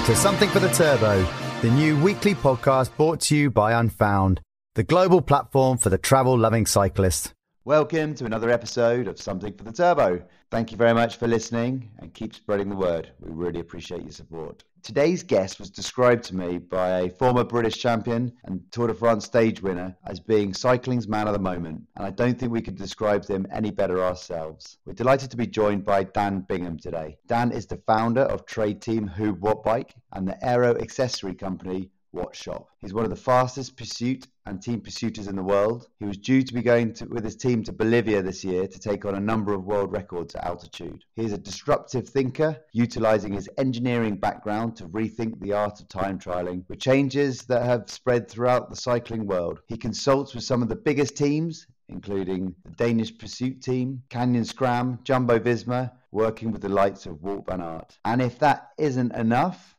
to Something for the Turbo, the new weekly podcast brought to you by Unfound, the global platform for the travel-loving cyclist. Welcome to another episode of Something for the Turbo. Thank you very much for listening and keep spreading the word. We really appreciate your support. Today's guest was described to me by a former British champion and Tour de France stage winner as being cycling's man of the moment, and I don't think we could describe him any better ourselves. We're delighted to be joined by Dan Bigham today. Dan is the founder of trade team Huub Wattbike and the aero accessory company Wattshop. He's one of the fastest pursuit and team pursuiters in the world. He was due to be going with his team to Bolivia this year to take on a number of world records at altitude. He is a disruptive thinker, utilizing his engineering background to rethink the art of time trialing with changes that have spread throughout the cycling world. He consults with some of the biggest teams, including the Danish Pursuit Team, Canyon Scram, Jumbo Visma, working with the likes of Wout van Aert. And if that isn't enough,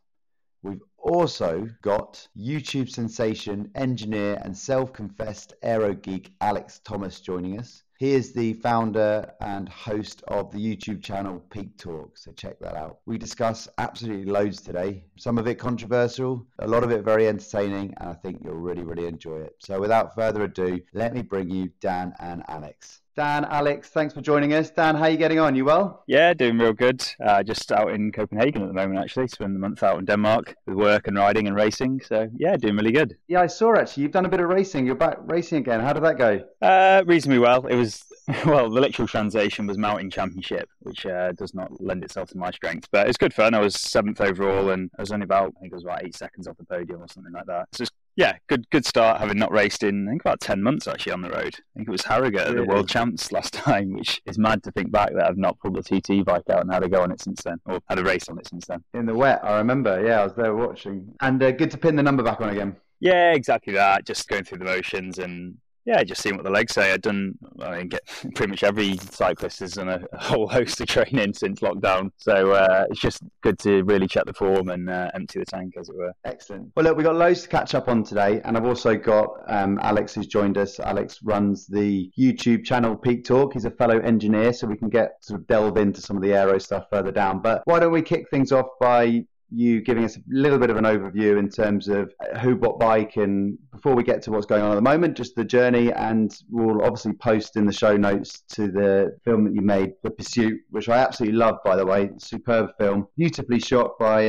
we've also got YouTube sensation, engineer and self-confessed aero geek Alex Thomas joining us. He is the founder and host of the YouTube channel Peak Talk, so check that out. We discuss absolutely loads today, some of it controversial, a lot of it very entertaining, and I think you'll really enjoy it. So without further ado, let me bring you Dan and Alex. Dan, Alex, thanks for joining us. Dan, how are you getting on? You well? Yeah, doing real good. Just out in Copenhagen at the moment, actually. Spend the month out in Denmark with work and riding and racing. So, yeah, doing really good. Yeah, I saw actually. You've done a bit of racing. You're back racing again. How did that go? Reasonably well. It was, well, the literal translation was mountain championship, which does not lend itself to my strength. But it's good fun. I was 7th overall and I was only about 8 seconds off the podium or something like that. So yeah, good start, having not raced in, I think, about 10 months actually on the road. I think it was Harrogate at the World Champs last time, which is mad to think back that I've not pulled the TT bike out and had a go on it since then, or had a race on it since then. In the wet, I remember. Yeah, I was there watching. And good to pin the number back on again. Yeah, exactly that. Just going through the motions and yeah, just seeing what the legs say. Get pretty much every cyclist has done a whole host of training since lockdown. So it's just good to really check the form and empty the tank, as it were. Excellent. Well, look, we've got loads to catch up on today. And I've also got Alex who's joined us. Alex runs the YouTube channel Peak Talk. He's a fellow engineer, so we can sort of delve into some of the aero stuff further down. But why don't we kick things off by you giving us a little bit of an overview in terms of Huub Wattbike, and before we get to what's going on at the moment, just the journey, and we'll obviously post in the show notes to the film that you made, The Pursuit, which I absolutely love, by the way. Superb film, beautifully shot by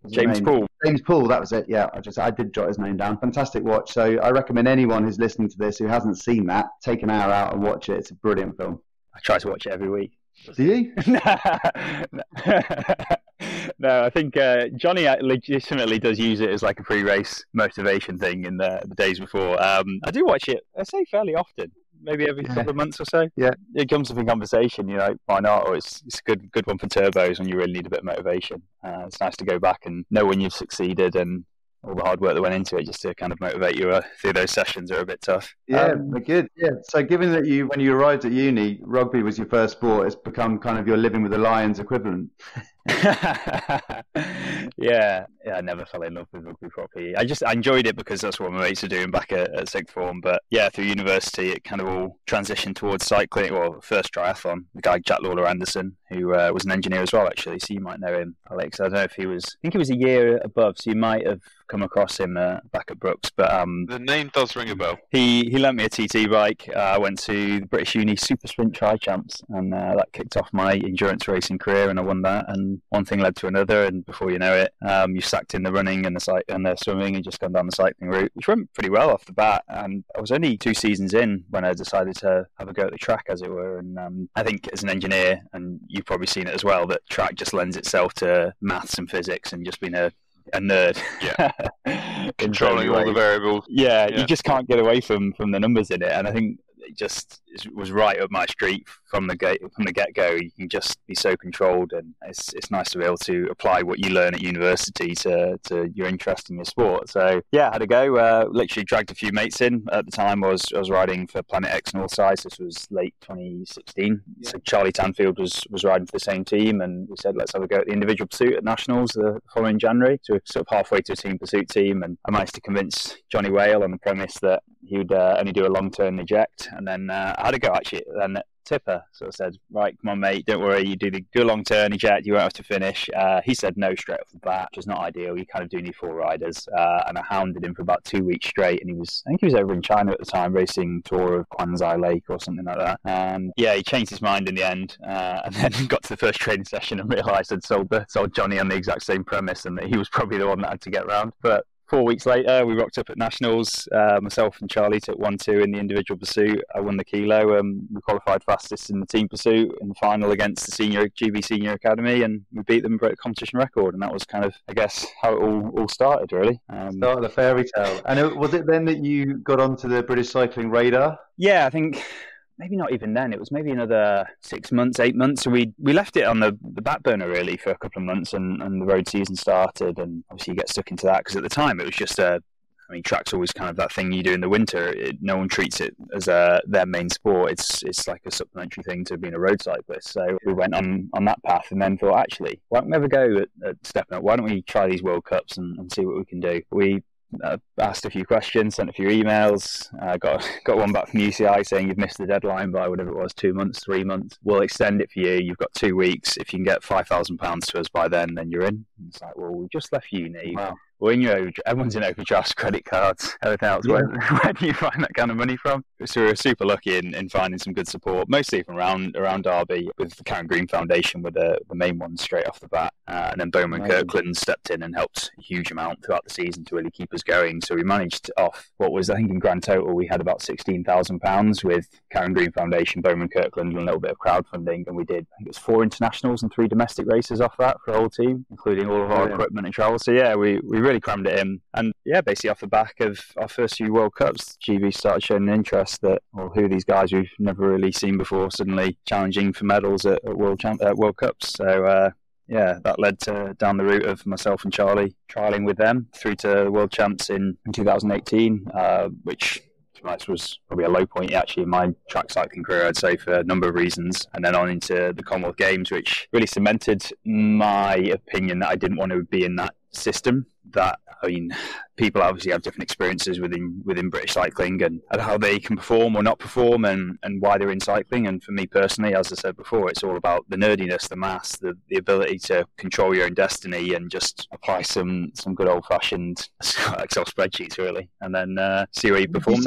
James Paul. James Paul, that was it. Yeah, I did jot his name down. Fantastic watch. So I recommend anyone who's listening to this who hasn't seen that, take an hour out and watch it. It's a brilliant film. I try to watch it every week. Do you? No, I think Johnny legitimately does use it as like a pre-race motivation thing in the days before. I do watch it, I say, fairly often, maybe every couple of months or so. Yeah, it comes up in conversation, why not? Or it's a good one for turbos when you really need a bit of motivation. It's nice to go back and know when you've succeeded and all the hard work that went into it, just to kind of motivate you through those sessions are a bit tough. Yeah, good. Yeah. So given that when you arrived at uni, rugby was your first sport, it's become kind of your living with the Lions equivalent. Yeah, I never fell in love with rugby properly. I enjoyed it because that's what my mates were doing back at sixth form. But yeah, through university, it kind of all transitioned towards cycling. Well, first triathlon, the guy Jack Lawler Anderson, who was an engineer as well, actually. So you might know him, Alex. I don't know if I think he was a year above, so you might have come across him back at Brooks. But the name does ring a bell. He lent me a TT bike. I went to the British Uni Super Sprint Tri-Champs, and that kicked off my endurance racing career, and I won that. And one thing led to another, and before you know it, you sacked in the running and the swimming and just gone down the cycling route, which went pretty well off the bat. And I was only 2 seasons in when I decided to have a go at the track, as it were. And I think as an engineer, and you've probably seen it as well, that track just lends itself to maths and physics and just being a nerd. Yeah. Controlling all the variables. Yeah, you just can't get away from the numbers in it. And I think it just was right up my street from the get-go. You can just be so controlled, and it's nice to be able to apply what you learn at university to your interest in your sport. So yeah, I had a go. Literally dragged a few mates in. At the time I was riding for Planet X Northside. This was late 2016. Yeah. So Charlie Tanfield was riding for the same team, and we said let's have a go at the individual pursuit at Nationals the following January. So we're sort of halfway to a team pursuit team, and I managed to convince Johnny Whale on the premise that he would only do a long turn eject, and then I had a go actually. Then tipper sort of said, right, come on, mate, don't worry, you do a long turn, eject, you won't have to finish. He said no straight off the bat, which is not ideal. You kind of do need 4 riders. And I hounded him for about 2 weeks straight. And I think he was over in China at the time, racing tour of Kwanzai Lake or something like that. And yeah, he changed his mind in the end, and then got to the first training session and realised I'd sold Johnny on the exact same premise, and that he was probably the one that had to get round. But 4 weeks later, we rocked up at Nationals. Myself and Charlie took 1-2 in the individual pursuit. I won the kilo. We qualified fastest in the team pursuit in the final against the GB Senior Academy, and we beat them and broke the competition record. And that was kind of, I guess, how it all started, really. Start of the fairy tale. And was it then that you got onto the British cycling radar? Yeah, I think maybe not even then. It was maybe another 6 months, 8 months. So we left it on the back burner really for a couple of months, and the road season started, and obviously you get stuck into that because at the time it was just track's always kind of that thing you do in the winter. No one treats it as their main sport. It's like a supplementary thing to being a road cyclist. So we went on that path, and then thought, actually, why don't we ever go at stepping up? Why don't we try these World Cups and see what we can do? We asked a few questions, sent a few emails, got one back from UCI saying you've missed the deadline by whatever it was, 2 months, 3 months. We'll extend it for you. You've got 2 weeks. If you can get £5,000 to us by then you're in. And it's like, well, we just left uni. Wow. Everyone's in overdrafts, credit cards, everything else. Yeah. Where do you find that kind of money from? So we were super lucky in finding some good support, mostly from around Derby, with the Karen Green Foundation were the main ones straight off the bat. And then Bowman Kirkland stepped in and helped a huge amount throughout the season to really keep us going. So we managed off what was, I think in grand total, we had about £16,000 with Karen Green Foundation, Bowman Kirkland, and a little bit of crowdfunding. And we did, I think it was 4 internationals and 3 domestic races off that for the whole team, including all of our equipment and travel. So yeah, we really crammed it in. And yeah, basically off the back of our first few World Cups, GB started showing an interest that, well, who are these guys we've never really seen before suddenly challenging for medals at World Cups. So yeah, that led to down the route of myself and Charlie trialling with them through to World Champs in 2018, which was probably a low point actually in my track cycling career, I'd say, for a number of reasons. And then on into the Commonwealth Games, which really cemented my opinion that I didn't want to be in that system. That, I mean, people obviously have different experiences within British cycling and how they can perform or not perform and why they're in cycling. And for me personally, as I said before, it's all about the nerdiness, the maths, the ability to control your own destiny and just apply some good old-fashioned Excel spreadsheets, really, and then see where you perform.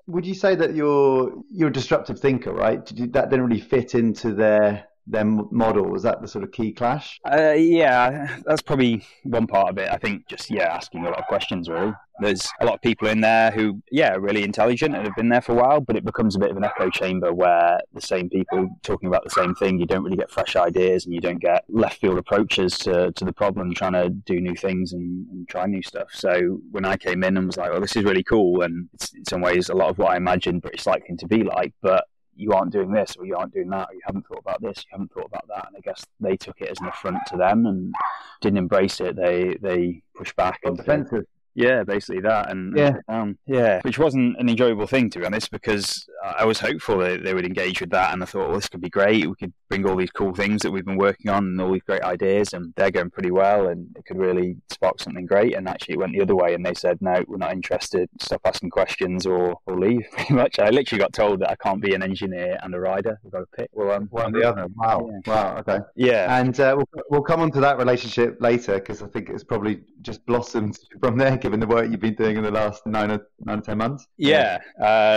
Would you say that you're a disruptive thinker, right? That didn't really fit into their model? Was that the sort of key clash? Yeah, that's probably one part of it. I think just asking a lot of questions, really. There's a lot of people in there who are really intelligent and have been there for a while, but it becomes a bit of an echo chamber where the same people talking about the same thing, you don't really get fresh ideas and you don't get left field approaches to the problem, trying to do new things and try new stuff. So when I came in and was like, well, this is really cool, and it's in some ways a lot of what I imagined British cycling to be like, but you aren't doing this, or you aren't doing that, or you haven't thought about this, you haven't thought about that. And I guess they took it as an affront to them and didn't embrace it. They pushed back and defensive. Yeah, basically that, and which wasn't an enjoyable thing, to be honest, because I was hopeful that they would engage with that, and I thought, well, this could be great. We could bring all these cool things that we've been working on and all these great ideas, and they're going pretty well, and it could really spark something great. And actually, it went the other way, and they said, no, we're not interested. Stop asking questions or leave. Pretty much, I literally got told that I can't be an engineer and a rider. We've got to pick. Well, one or the other. Wow. Yeah. Wow. Okay. Yeah. And we'll come on to that relationship later, because I think it's probably just blossomed from there, given the work you've been doing in the last 9 or 10 months. Yeah.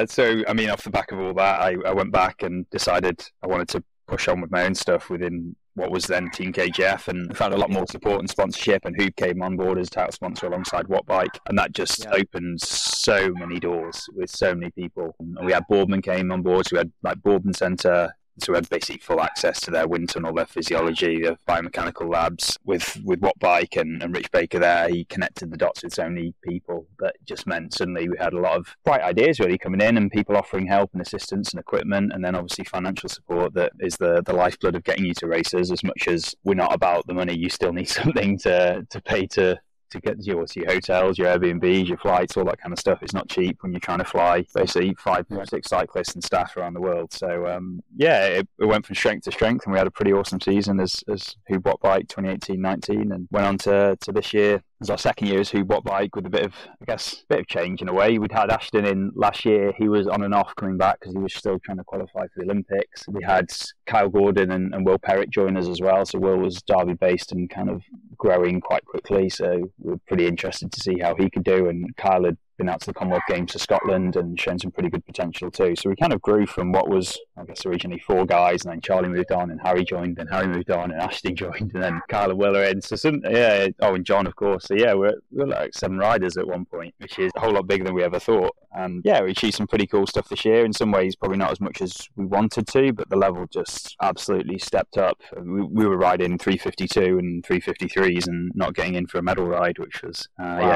So, I mean, off the back of all that, I went back and decided I wanted to push on with my own stuff within what was then Team KGF, and found a lot more support and sponsorship, and Huub came on board as title sponsor alongside Wattbike, and that just opened so many doors with so many people. And we had Boardman came on board, so we had like Boardman Centre. So we had basically full access to their wind tunnel, their physiology, their biomechanical labs with Wattbike and Rich Baker there. He connected the dots with so many people that just meant suddenly we had a lot of bright ideas really coming in, and people offering help and assistance and equipment, and then obviously financial support that is the lifeblood of getting you to races. As much as we're not about the money, you still need something to pay to get your hotels, your Airbnbs, your flights, all that kind of stuff. It's not cheap when you're trying to fly basically 5 or 6 cyclists and staff around the world. So it went from strength to strength, and we had a pretty awesome season as Huub Wattbike 2018-19, and went on to this year was our second year as Huub Wattbike with a bit of change in a way. We'd had Ashton in last year. He was on and off coming back because he was still trying to qualify for the Olympics. We had Kyle Gordon and Will Perritt join us as well. So Will was Derby based and kind of growing quite quickly. So we were pretty interested to see how he could do. And Kyle had been out to the Commonwealth Games to Scotland and shown some pretty good potential too. So we kind of grew from what was, I guess, originally 4 guys, and then Charlie moved on, and Harry joined, and Harry moved on, and Ashton joined, and then Kyle and Will are in. So and John, of course. So yeah, we're like 7 riders at one point, which is a whole lot bigger than we ever thought. And yeah, we achieved some pretty cool stuff this year. In some ways, probably not as much as we wanted to, but the level just absolutely stepped up. We were riding 352 and 353s and not getting in for a medal ride, which was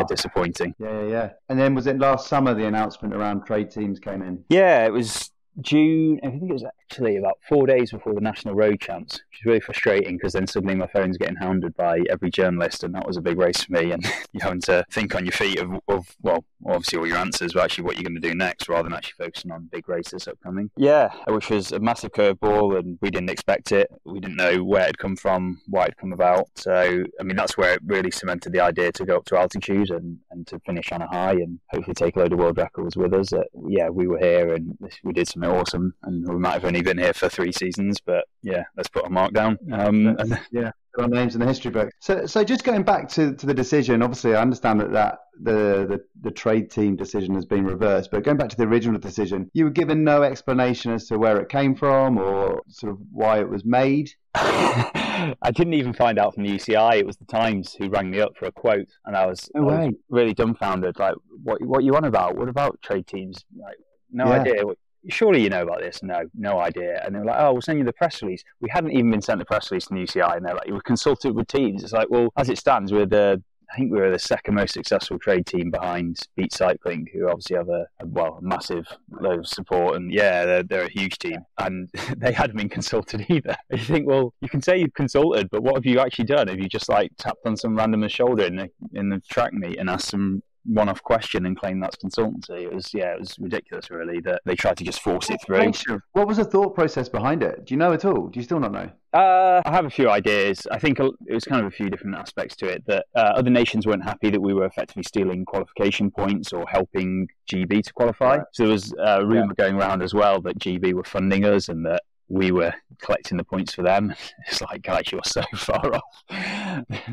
disappointing. Yeah. And then was it last summer the announcement around trade teams came in? Yeah, it was June. I think it was actually about 4 days before the National Road Champs, which is really frustrating because then suddenly my phone's getting hounded by every journalist, and that was a big race for me. And you're having to think on your feet of well, obviously all your answers, but actually what you're going to do next rather than actually focusing on big races upcoming. Yeah, which was a massive curveball, and we didn't expect it. We didn't know where it had come from, why it had come about. So, I mean, that's where it really cemented the idea to go up to altitude and to finish on a high and hopefully take a load of world records with us. We were here and we did something awesome, and we might have only been here for 3 seasons, but yeah, let's put a mark down. Yeah, our names in the history book. So just going back to the decision, obviously I understand that the trade team decision has been reversed, but going back to the original decision, you were given no explanation as to where it came from or sort of why it was made. I didn't even find out from the UCI. It was the Times who rang me up for a quote, and I was really dumbfounded. Like, what are you on about? What about trade teams? Like, no idea. Surely you know about this? No idea. And they were like, oh, we'll send you the press release. We hadn't even been sent the press release from the UCI, and they're like, you were consulted with teams. It's like, well, as it stands, I think we were the second most successful trade team behind Beat Cycling, who obviously have a massive load of support, and yeah, they're a huge team, and they hadn't been consulted either. You think, well, you can say you've consulted, but what have you actually done? Have you just like tapped on some randomer's shoulder in the track meet and asked some one-off question and claim that's consultancy? It was ridiculous, really, that they tried to just force it through. What was the thought process behind it? Do you know at all? Do you still not know? I have a few ideas. I think it was kind of a few different aspects to it, that other nations weren't happy that we were effectively stealing qualification points or helping GB to qualify. Right. So there was a rumour going around as well that GB were funding us and that we were collecting the points for them. It's like, guys, you're so far off.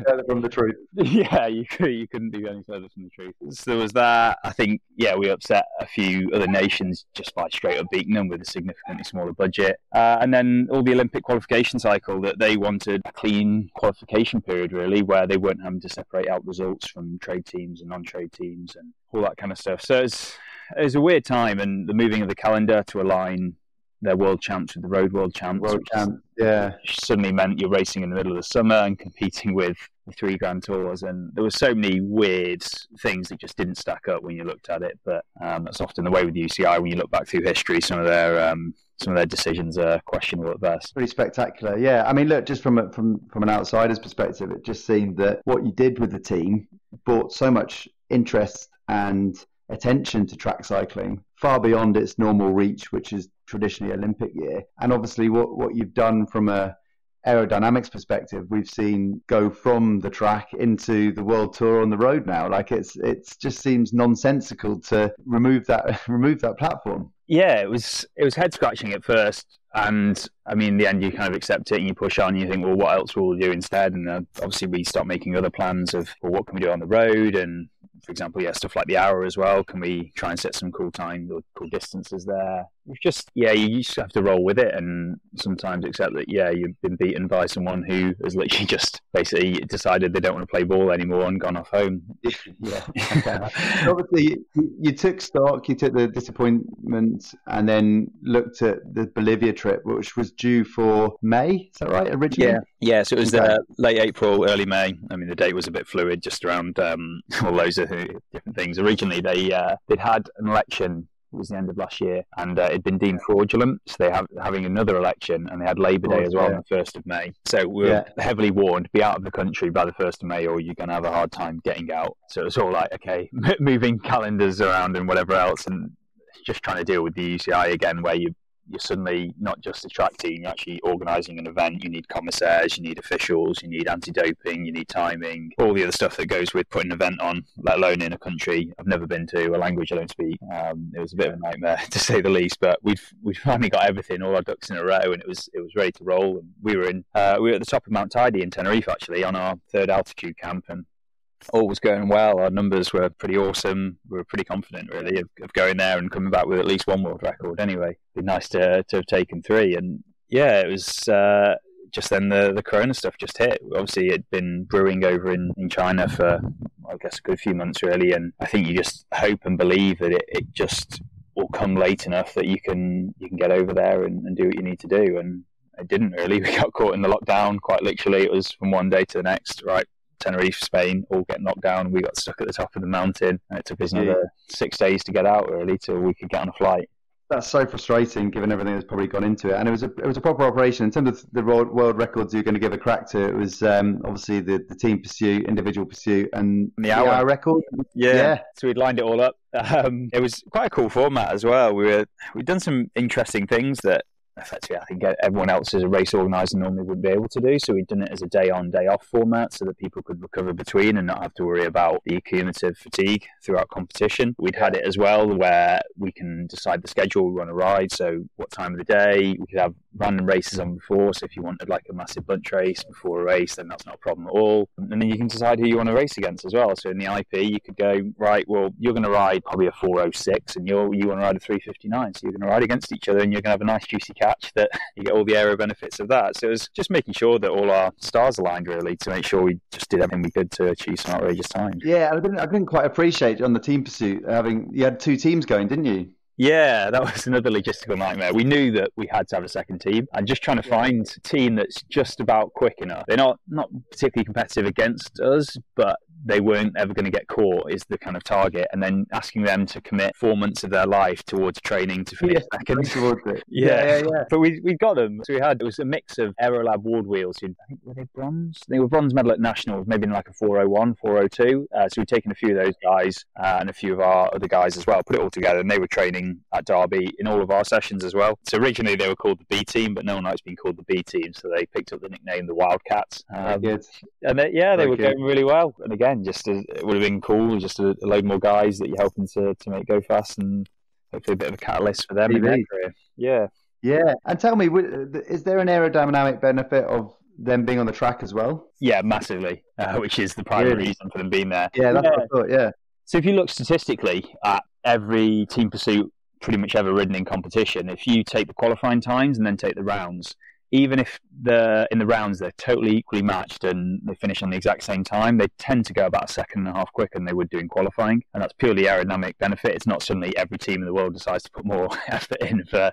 Further from the truth. Yeah, you couldn't be any further from the truth. So there was that. I think, we upset a few other nations just by straight up beating them with a significantly smaller budget. And then all the Olympic qualification cycle, that they wanted a clean qualification period, really, where they weren't having to separate out results from trade teams and non-trade teams and all that kind of stuff. So it was a weird time, and the moving of the calendar to align their world champs with the road world champs. Suddenly meant you're racing in the middle of the summer and competing with the 3 Grand Tours, and there were so many weird things that just didn't stack up when you looked at it. But that's often the way with the UCI. When you look back through history, some of their decisions are questionable at best. Pretty spectacular, yeah. I mean, look, just from an outsider's perspective, it just seemed that what you did with the team brought so much interest and attention to track cycling far beyond its normal reach, which is traditionally Olympic year. And obviously what you've done from a aerodynamics perspective, we've seen go from the track into the world tour on the road now. Like it's just seems nonsensical to remove that platform. Yeah, it was head scratching at first, and I mean, in the end, you kind of accept it and you push on. And you think, well, what else will we do instead? And obviously, we start making other plans of, well, what can we do on the road? And for example, stuff like the hour as well. Can we try and set some cool times or cool distances there? It's just, you just have to roll with it and sometimes accept that, you've been beaten by someone who has literally just basically decided they don't want to play ball anymore and gone off home. Obviously, you took stock, you took the disappointment, and then looked at the Bolivia trip, which was due for May. Is that right, originally? Yeah, so it was late April, early May. I mean, the date was a bit fluid, just around all loads of different things. Originally, they'd had an election. It was the end of last year, and it'd been deemed fraudulent, so they have having another election, and they had Labour Day as well on the 1st of May. So we were heavily warned, be out of the country by the 1st of May or you're going to have a hard time getting out. So it was all like, okay, moving calendars around and whatever else, and just trying to deal with the UCI again, where you're suddenly not just a track team, you're actually organising an event. You need commissaires, you need officials, you need anti-doping, you need timing, all the other stuff that goes with putting an event on, let alone in a country I've never been to, a language I don't speak. It was a bit of a nightmare to say the least, but we finally got everything, all our ducks in a row, and it was ready to roll. And we were at the top of Mount Tidy in Tenerife, actually, on our 3rd altitude camp, and all was going well. Our numbers were pretty awesome. We were pretty confident, really, of going there and coming back with at least one world record anyway. It'd be nice to have taken 3. And yeah, it was just then the corona stuff just hit. Obviously, it'd been brewing over in China for, I guess, a good few months, really. And I think you just hope and believe that it just will come late enough that you can get over there and do what you need to do. And it didn't really. We got caught in the lockdown, quite literally. It was from one day to the next, right? Tenerife, Spain, all getting knocked down. We got stuck at the top of the mountain, and it took us another 6 days to get out, really, till we could get on a flight. That's so frustrating, given everything that's probably gone into it. And it was a proper operation. In terms of the world records you're going to give a crack to, it was obviously the team pursuit, individual pursuit, and the hour record. Yeah. So we'd lined it all up. It was quite a cool format as well. We'd done some interesting things that effectively I think everyone else as a race organizer normally wouldn't be able to do. So we'd done it as a day on, day off format so that people could recover between and not have to worry about the accumulative fatigue throughout competition. We'd had it as well where we can decide the schedule we want to ride, so what time of the day. We could have random races on before, so if you wanted like a massive bunch race before a race, then that's not a problem at all. And then you can decide who you want to race against as well. So in the IP you could go, right, well, you're going to ride probably a 4:06 and you want to ride a 3:59, so you're going to ride against each other and you're going to have a nice juicy catch that you get all the aero benefits of that. So it was just making sure that all our stars aligned, really, to make sure we just did everything we could to achieve some outrageous times. Yeah, I didn't quite appreciate on the team pursuit you had 2 teams going, didn't you? Yeah, that was another logistical nightmare. We knew that we had to have a second team, and just trying to find a team that's just about quick enough. They're not particularly competitive against us, but they weren't ever going to get caught is the kind of target. And then asking them to commit 4 months of their life towards training to finish second. Yeah. But we got them. So it was a mix of Aerolab Ward wheels. I think, were they bronze? They were bronze medal at nationals, maybe in like a 401, 402. So we'd taken a few of those guys and a few of our other guys as well, put it all together, and they were training at Derby in all of our sessions as well. So originally they were called the B team, but no one likes being called the B team, so they picked up the nickname the Wildcats. Good. And they were going really well. And again, it would have been cool, just a load more guys that you're helping to make go fast, and hopefully a bit of a catalyst for them in their career. Yeah. And tell me, is there an aerodynamic benefit of them being on the track as well? Yeah, massively, which is the primary reason for them being there. Yeah, that's what I thought, yeah. So if you look statistically at every team pursuit pretty much ever ridden in competition, if you take the qualifying times and then take the rounds, even if in the rounds they're totally equally matched and they finish on the exact same time, they tend to go about a second and a half quicker than they would do in qualifying. And that's purely aerodynamic benefit. It's not suddenly every team in the world decides to put more effort in for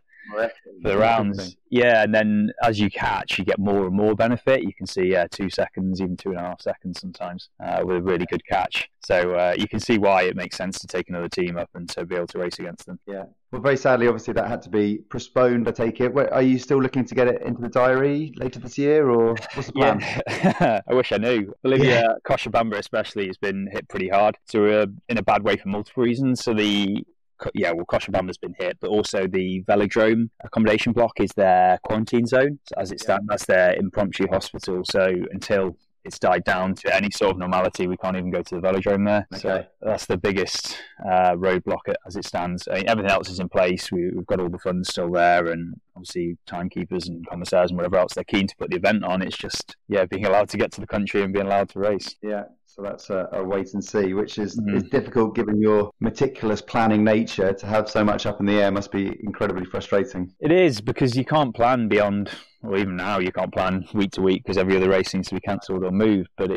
the rounds. Yeah, and then as you catch, you get more and more benefit. You can see 2 seconds, even 2.5 seconds sometimes with a really good catch. So you can see why it makes sense to take another team up and to be able to race against them. Yeah. Well, very sadly, obviously, that had to be postponed, I take it. Are you still looking to get it into the diary later this year, or what's the plan? Yeah. I wish I knew. Bolivia, Cochabamba especially, has been hit pretty hard. So we're in a bad way for multiple reasons. So Cochabamba's been hit, but also the velodrome accommodation block is their quarantine zone. So as it stands, that's their impromptu hospital. So until it's died down to any sort of normality, we can't even go to the velodrome there. Okay. So that's the biggest roadblock as it stands. I mean, everything else is in place. We've got all the funds still there, and obviously timekeepers and commissaires and whatever else, they're keen to put the event on. It's just being allowed to get to the country and being allowed to race. Yeah. So that's a wait and see, which is difficult given your meticulous planning nature. To have so much up in the air must be incredibly frustrating. It is, because you can't plan beyond, or even now you can't plan week to week because every other race seems to be cancelled or moved, but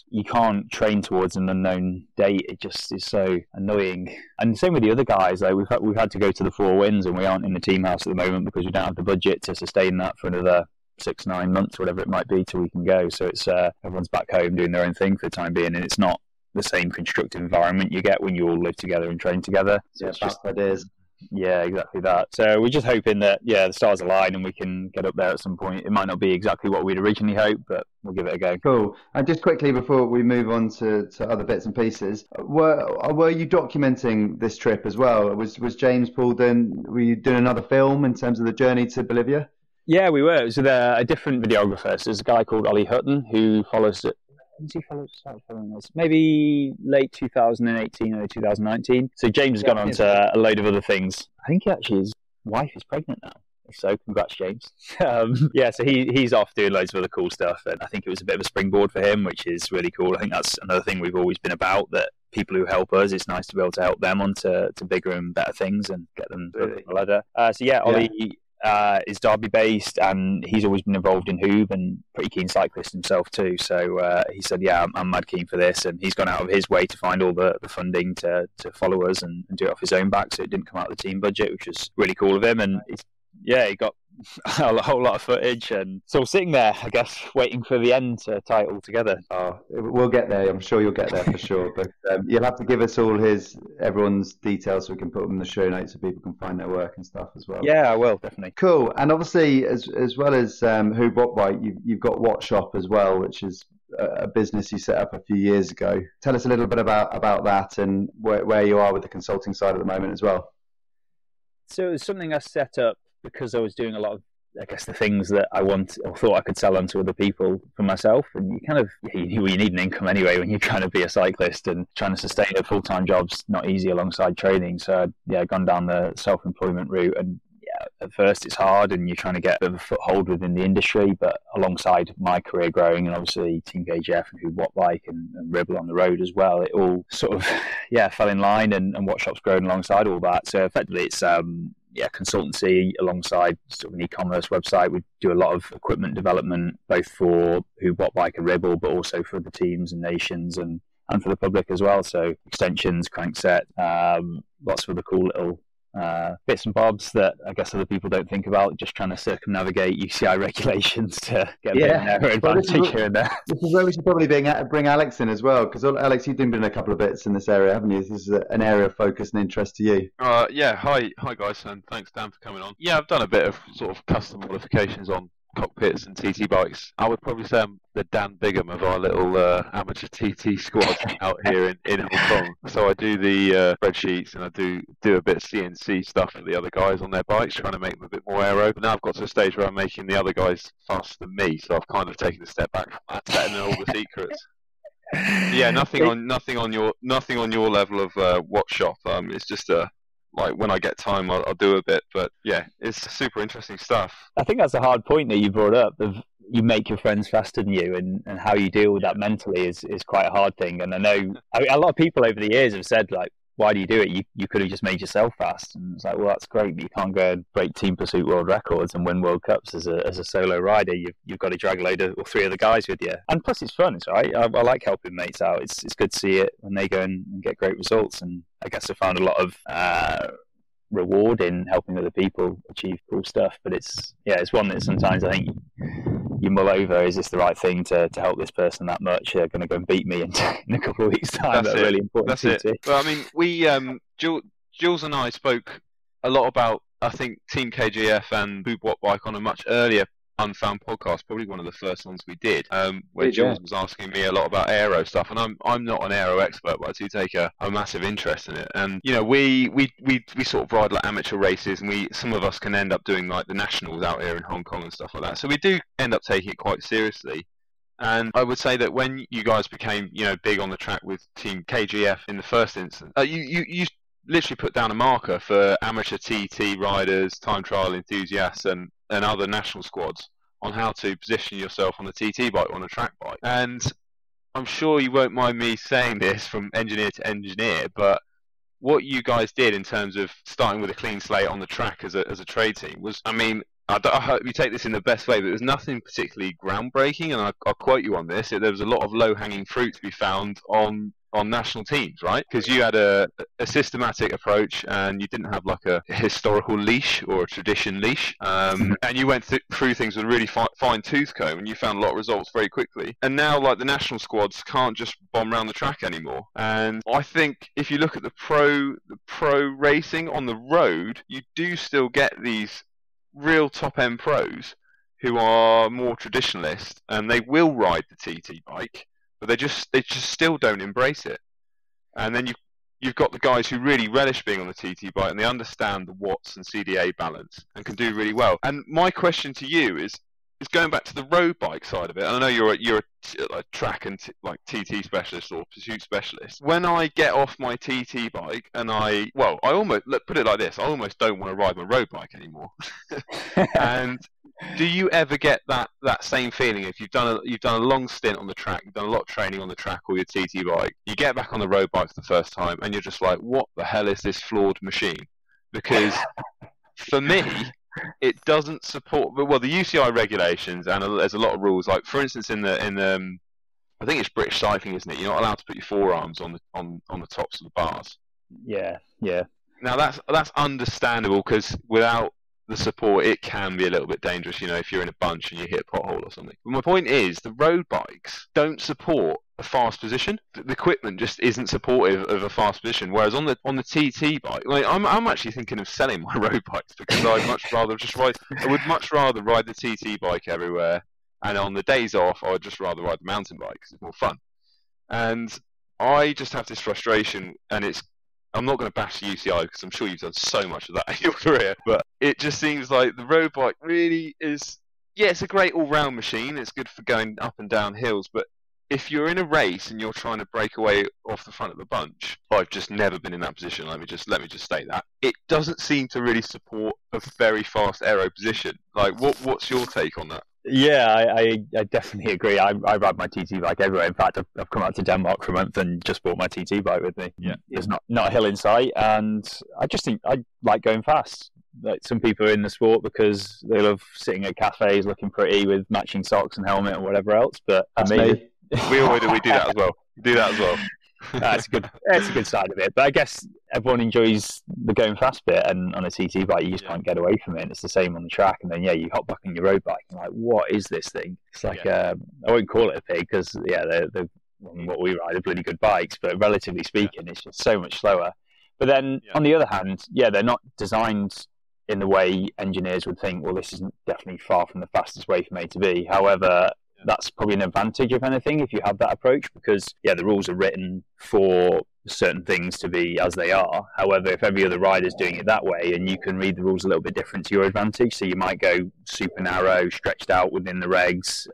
you can't train towards an unknown date. It just is so annoying. And same with the other guys. Like we've had to go to the Four Winds, and we aren't in the team house at the moment because we don't have the budget to sustain that for another 6-9 months, whatever it might be, till we can go. So it's everyone's back home doing their own thing for the time being, and it's not the same constructive environment you get when you all live together and train together. So it's just ideas. Yeah, exactly that. So we're just hoping that, the stars align and we can get up there at some point. It might not be exactly what we'd originally hoped, but we'll give it a go. Cool. And just quickly before we move on to other bits and pieces, were you documenting this trip as well? Was James pulled in? Were you doing another film in terms of the journey to Bolivia? Yeah, we were. It was with a different videographer. So there's a guy called Ollie Hutton who follows it. When did he start following us? Maybe late 2018 or 2019. So James has gone on to a load of other things. I think his wife is pregnant now. If so, congrats, James. So he's off doing loads of other cool stuff, and I think it was a bit of a springboard for him, which is really cool. I think that's another thing we've always been about, that people who help us, it's nice to be able to help them on to bigger and better things and get them up the ladder. Ollie is Derby based, and he's always been involved in Huub and pretty keen cyclist himself too. So he said, I'm mad keen for this, and he's gone out of his way to find all the funding to follow us and do it off his own back, so it didn't come out of the team budget, which was really cool of him. And he got a whole lot of footage, and so we're sitting there, I guess, waiting for the end to tie it all together. We'll get there. I'm sure you'll get there for sure. But you'll have to give us all everyone's details so we can put them in the show notes so people can find their work and stuff as well. Yeah, I will, definitely. Cool. And obviously, as well as Huub Wattbike, you've got Wattshop as well, which is a business you set up a few years ago. Tell us a little bit about that and where you are with the consulting side at the moment as well. So it was something I set up because I was doing a lot of, I guess, the things that I want or thought I could sell on to other people for myself. And you need an income anyway when you're trying to be a cyclist, and trying to sustain a full-time job's not easy alongside training. So I'd gone down the self-employment route, and at first it's hard and you're trying to get a bit of a foothold within the industry, but alongside my career growing and obviously Team KGF and Huub Wattbike and Ribble on the road as well, it all sort of fell in line, and Wattshop's grown alongside all that. So effectively it's consultancy alongside sort of an e-commerce website. We do a lot of equipment development, both for Huub Wattbike and Ribble, but also for the teams and nations and for the public as well. So extensions, crankset, lots of other cool little bits and bobs that I guess other people don't think about, just trying to circumnavigate UCI regulations to get a bit of an advantage here and there. This is where we should probably bring Alex in as well, because Alex, you've been doing a couple of bits in this area, haven't you? This is an area of focus and interest to you. Hi guys, and thanks Dan for coming on. Yeah, I've done a bit of sort of custom modifications on cockpits and TT bikes. I would probably say I'm the Dan Bigham of our little amateur TT squad out here in Hong Kong. So I do the spreadsheets, and I do a bit of CNC stuff for the other guys on their bikes, trying to make them a bit more aero. But now I've got to a stage where I'm making the other guys faster than me, so I've kind of taken a step back from that, letting in all the secrets. Yeah, nothing on your level of Wattshop. It's just like when I get time, I'll do a bit, but yeah, it's super interesting stuff. I think that's a hard point that you brought up, of you make your friends faster than you, and how you deal with that mentally is quite a hard thing. And I know a lot of people over the years have said, like, why do you do it? You could have just made yourself fast. And it's like, well, that's great, but you can't go and break Team Pursuit world records and win World Cups as a solo rider. You've got to drag a load of, or three other guys with you. And plus it's fun, it's right. I like helping mates out. It's good to see it when they go and get great results. And I guess I found a lot of reward in helping other people achieve cool stuff. But it's one that sometimes I think you mull over, is this the right thing to help this person that much? They're going to go and beat me in a couple of weeks' time. That's really important. That's it. Well, I mean, we Jules and I spoke a lot about, I think, Team KGF and Huub Wattbike on a much earlier Unfound podcast, probably one of the first ones we did, where Jules was asking me a lot about aero stuff, and I'm not an aero expert, but I do take a massive interest in it. And you know, we sort of ride like amateur races, and some of us can end up doing like the nationals out here in Hong Kong and stuff like that. So we do end up taking it quite seriously. And I would say that when you guys became, big on the track with Team KGF in the first instance, you literally put down a marker for amateur TT riders, time trial enthusiasts, and other national squads on how to position yourself on a TT bike or on a track bike. And I'm sure you won't mind me saying this from engineer to engineer, but what you guys did in terms of starting with a clean slate on the track as a trade team was, I mean, I hope you take this in the best way, but there's nothing particularly groundbreaking, and I'll quote you on this. There was a lot of low-hanging fruit to be found on on national teams, right? Because you had a systematic approach, and you didn't have like a historical leash or a tradition leash, and you went through things with a really fine tooth comb, and you found a lot of results very quickly. And now, like, the national squads can't just bomb around the track anymore. And I think if you look at the pro racing on the road, you do still get these real top end pros who are more traditionalist, and they will ride the TT bike, but they just still don't embrace it. And then you've got the guys who really relish being on the TT bike, and they understand the watts and CDA balance and can do really well. And my question to you is going back to the road bike side of it. And I know you're a track and TT specialist or pursuit specialist. When I get off my TT bike and I almost, put it like this, I almost don't want to ride my road bike anymore. And do you ever get that same feeling if you've done a long stint on the track, you've done a lot of training on the track or your TT bike, you get back on the road bike for the first time and you're just like, what the hell is this flawed machine? Because for me, it doesn't support the UCI regulations, and there's a lot of rules. Like, for instance, in the I think it's British cycling, isn't it? You're not allowed to put your forearms on the tops of the bars. Yeah. Now that's understandable, because without the support, it can be a little bit dangerous, if you're in a bunch and you hit a pothole or something. But my point is, the road bikes don't support a fast position. The equipment just isn't supportive of a fast position. Whereas on the TT bike, I'm actually thinking of selling my road bikes, because I would much rather ride the TT bike everywhere, and on the days off, I would just rather ride the mountain bike because it's more fun. And I just have this frustration, and I'm not going to bash the UCI because I'm sure you've done so much of that in your career, but it just seems like the road bike really is, it's a great all-round machine. It's good for going up and down hills, but if you're in a race and you're trying to break away off the front of the bunch, I've just never been in that position. Let me just state that. It doesn't seem to really support a very fast aero position. Like, what's your take on that? Yeah, I definitely agree. I ride my TT bike everywhere. In fact, I've come out to Denmark for a month and just brought my TT bike with me. Yeah, there's not a hill in sight, and I just think I like going fast. Like, some people are in the sport because they love sitting at cafes looking pretty with matching socks and helmet and whatever else. But That's me. me. We do that as well. That's a good side of it. But I guess everyone enjoys the going fast bit, and on a TT bike you just can't get away from it. And it's the same on the track, and then you hop back on your road bike and like, what is this thing? It's like I won't call it a pig, because they're what we ride are bloody good bikes, but relatively speaking, it's just so much slower. But then on the other hand, they're not designed in the way engineers would think, well, this isn't definitely far from the fastest way from A to B. However, that's probably an advantage, if anything, if you have that approach, because the rules are written for certain things to be as they are. However, if every other rider's doing it that way, and you can read the rules a little bit different to your advantage, so you might go super narrow, stretched out within the regs,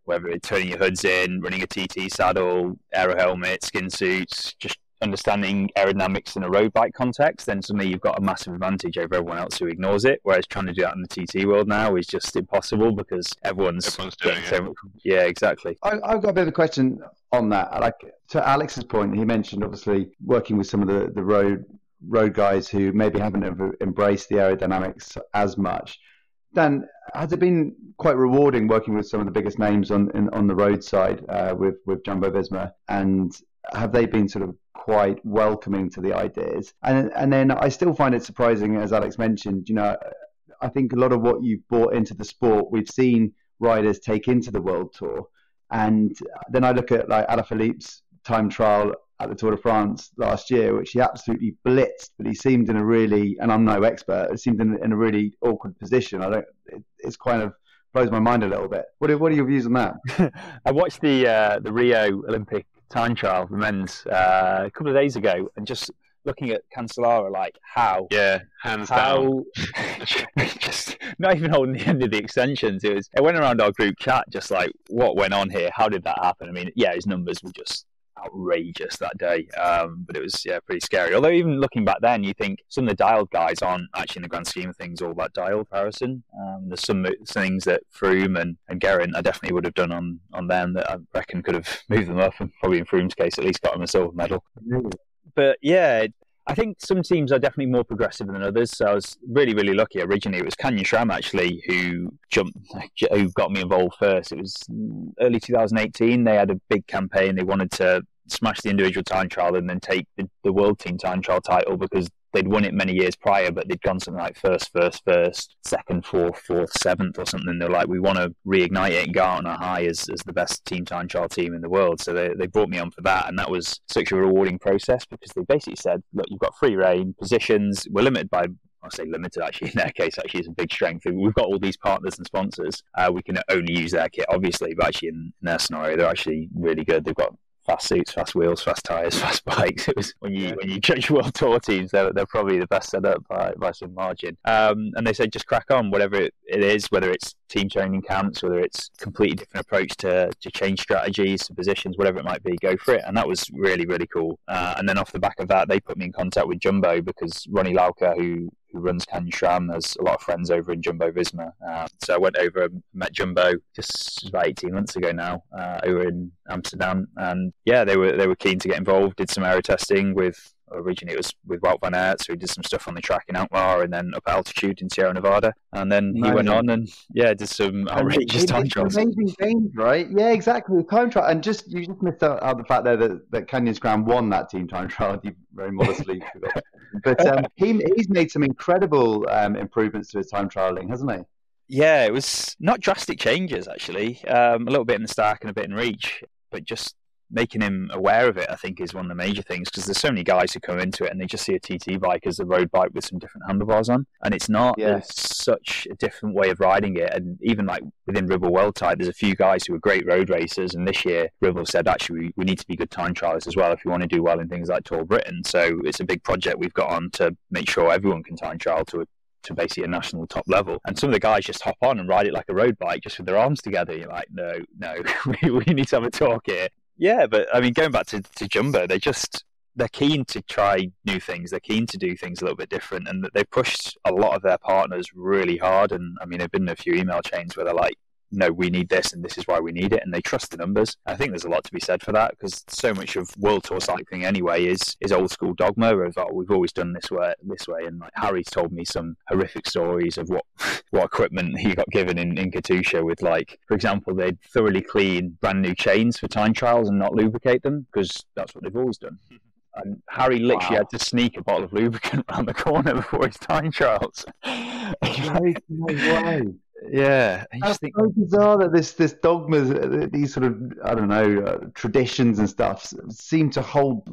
whether it's turning your hoods in, running a TT saddle, aero helmet, skin suits, just understanding aerodynamics in a road bike context, then suddenly you've got a massive advantage over everyone else who ignores it. Whereas trying to do that in the TT world now is just impossible, because everyone's doing it. So much. Yeah, exactly. I've got a bit of a question on that. Like, to Alex's point, he mentioned obviously working with some of the road guys who maybe haven't embraced the aerodynamics as much. Dan, has it been quite rewarding working with some of the biggest names on the road side with Jumbo Visma, and have they been sort of quite welcoming to the ideas? And then I still find it surprising, as Alex mentioned, I think a lot of what you've brought into the sport, we've seen riders take into the World Tour. And then I look at like Alaphilippe's time trial at the Tour de France last year, which he absolutely blitzed, but he seemed in a really, and I'm no expert, it seemed in a really awkward position. It's kind of blows my mind a little bit. What are your views on that? I watched the Rio Olympic time trial for men's a couple of days ago, and just looking at Cancellara, like hands down, just not even holding the end of the extensions. It went around our group chat, just like, what went on here? How did that happen? I mean, his numbers were just outrageous that day, but it was pretty scary. Although even looking back then, you think some of the dialed guys aren't actually, in the grand scheme of things, all that dialed, Harrison. There's some things that Froome and Geraint I definitely would have done on them that I reckon could have moved them up, and probably in Froome's case at least got him a silver medal. But I think some teams are definitely more progressive than others. So I was really, really lucky. Originally, it was Canyon Schramm actually who got me involved first. It was early 2018. They had a big campaign. They wanted to smash the individual time trial and then take the world team time trial title, because they'd won it many years prior, but they'd gone something like first, second, fourth, seventh or something. They're like, we want to reignite it and go out on a high as the best team time trial team in the world. So they brought me on for that, and that was such a rewarding process, because they basically said, look, you've got free reign, positions, we're limited by, I say limited, actually, in their case, actually is a big strength. We've got all these partners and sponsors. We can only use their kit, obviously, but actually in their scenario, they're actually really good. They've got fast suits, fast wheels, fast tyres, fast bikes. It was when you judge world tour teams, they're probably the best set up by some margin. And they said just crack on, whatever it is, whether it's team training camps, whether it's completely different approach to change strategies, to positions, whatever it might be, go for it. And that was really, really cool. And then off the back of that, they put me in contact with Jumbo, because Ronnie Lauker, who runs Canyon SRAM, has a lot of friends over in Jumbo Visma. So I went over and met Jumbo just about 18 months ago now, over in Amsterdam. And yeah, they were keen to get involved, did some aero testing with, originally it was with Wout van Aert, so he did some stuff on the track in Alkmaar and then up altitude in Sierra Nevada. And then he went on and did some outrageous time trials. Amazing things, right? Yeah, exactly. The time trial, and you just missed out the fact there that Canyon SRAM won that team time trial. You very modestly forgot. But he's made some incredible improvements to his time trialing, hasn't he? Yeah, it was not drastic changes, actually. A little bit in the stack and a bit in reach, but just making him aware of it, I think, is one of the major things, because there's so many guys who come into it and they just see a TT bike as a road bike with some different handlebars on, and it's not. Yeah. There's such a different way of riding it, and even like within Ribble World Type, there's a few guys who are great road racers, and this year Ribble said, actually, we need to be good time trialists as well if we want to do well in things like Tour Britain. So it's a big project we've got on to make sure everyone can time trial to basically a national top level. And some of the guys just hop on and ride it like a road bike, just with their arms together. You're like, no, we need to have a talk here. Yeah, but I mean, going back to Jumbo, they're keen to try new things. They're keen to do things a little bit different, and they pushed a lot of their partners really hard. And I mean, there've been a few email chains where they're like, no, we need this, and this is why we need it, and they trust the numbers. I think there's a lot to be said for that, because so much of World Tour cycling anyway is old school dogma of, oh, we've always done this way. And like, Harry's told me some horrific stories of what equipment he got given in Katusha with, like, for example, they'd thoroughly clean brand new chains for time trials and not lubricate them, because that's what they've always done. And Harry literally had to sneak a bottle of lubricant around the corner before his time trials. No way. Yeah, it's so bizarre that this dogma, these sort of, I don't know, traditions and stuff seem to hold.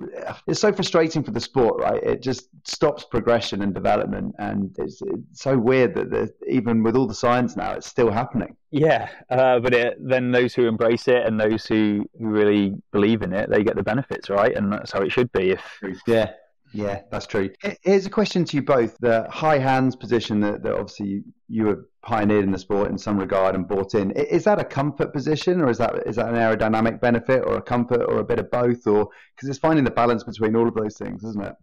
It's so frustrating for the sport, right? It just stops progression and development, and it's so weird that even with all the science now, it's still happening. Yeah, but then those who embrace it and those who really believe in it, they get the benefits, right? And that's how it should be. Yeah, that's true. Here's a question to you both. The high hands position that obviously you were pioneered in the sport in some regard and brought in, is that a comfort position, or is that an aerodynamic benefit, or a comfort, or a bit of both? Or because it's finding the balance between all of those things, isn't it?